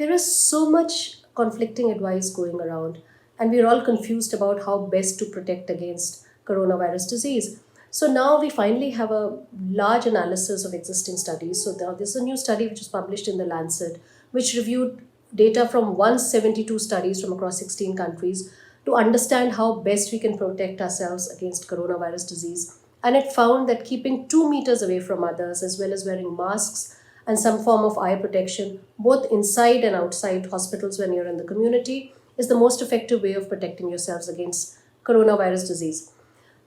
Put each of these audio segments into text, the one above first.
There is so much conflicting advice going around, and we're all confused about how best to protect against coronavirus disease. So now we finally have a large analysis of existing studies. So now there's a new study which was published in the Lancet, which reviewed data from 172 studies from across 16 countries to understand how best we can protect ourselves against coronavirus disease. And it found that keeping 2 meters away from others, as well as wearing masks and some form of eye protection, both inside and outside hospitals when you're in the community, is the most effective way of protecting yourselves against coronavirus disease.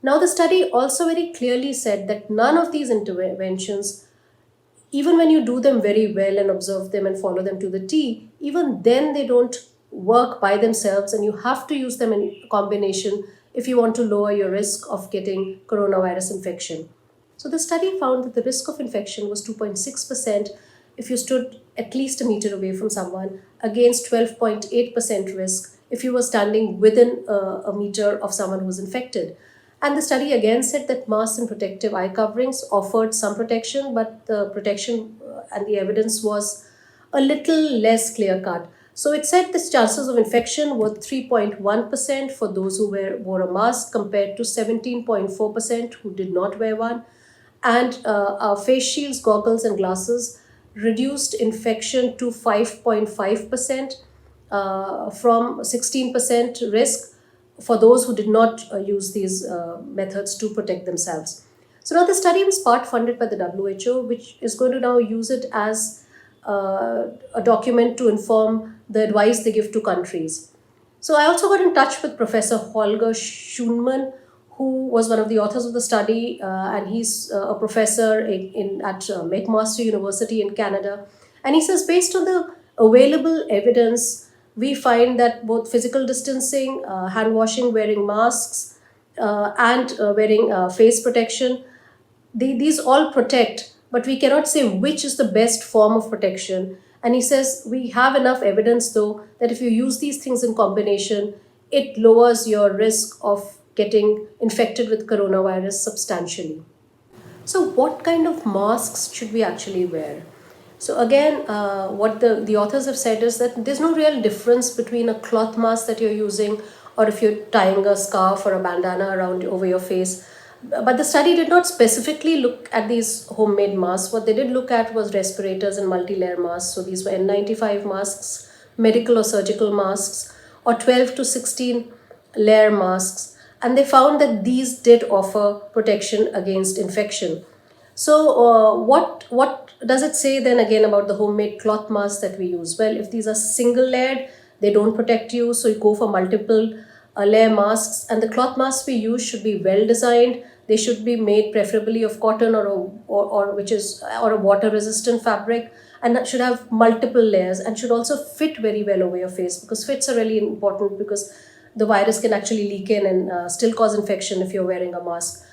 Now, the study also very clearly said that none of these interventions, even when you do them very well and observe them and follow them to the T, even then they don't work by themselves, and you have to use them in combination if you want to lower your risk of getting coronavirus infection. So the study found that the risk of infection was 2.6% if you stood at least a meter away from someone, against 12.8% risk if you were standing within a meter of someone who was infected. And the study again said that masks and protective eye coverings offered some protection, but the protection and the evidence was a little less clear cut. So it said the chances of infection were 3.1% for those who wore a mask, compared to 17.4% who did not wear one. And our face shields, goggles, and glasses reduced infection to 5.5% from 16% risk for those who did not use these methods to protect themselves. So now the study was part funded by the WHO, which is going to now use it as a document to inform the advice they give to countries. So I also got in touch with Professor Holger Schunmann, who was one of the authors of the study, and he's a professor at McMaster University in Canada. And he says, based on the available evidence, we find that both physical distancing, hand washing, wearing masks, and wearing face protection, these all protect, but we cannot say which is the best form of protection. And he says we have enough evidence, though, that if you use these things in combination, it lowers your risk of getting infected with coronavirus substantially. So, what kind of masks should we actually wear? So, again, what the authors have said is that there's no real difference between a cloth mask that you're using or if you're tying a scarf or a bandana around over your face. But the study did not specifically look at these homemade masks. What they did look at was respirators and multi layer masks. So, these were N95 masks, medical or surgical masks, or 12 to 16 layer masks, and they found that these did offer protection against infection. So, what does it say then again about the homemade cloth masks that we use? Well, if these are single layered, they don't protect you, so you go for multiple layer masks. And the cloth masks we use should be well designed. They should be made preferably of cotton or which is or a water resistant fabric, and that should have multiple layers and should also fit very well over your face, because fits are really important, because the virus can actually leak in and still cause infection if you're wearing a mask.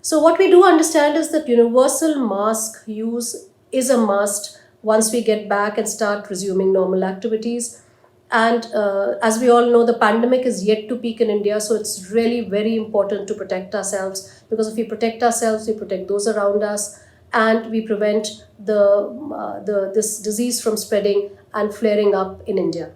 So, what we do understand is that universal mask use is a must once we get back and start resuming normal activities. And as we all know, the pandemic is yet to peak in India, so it's really very important to protect ourselves, because if we protect ourselves, we protect those around us, and we prevent this disease from spreading and flaring up in India.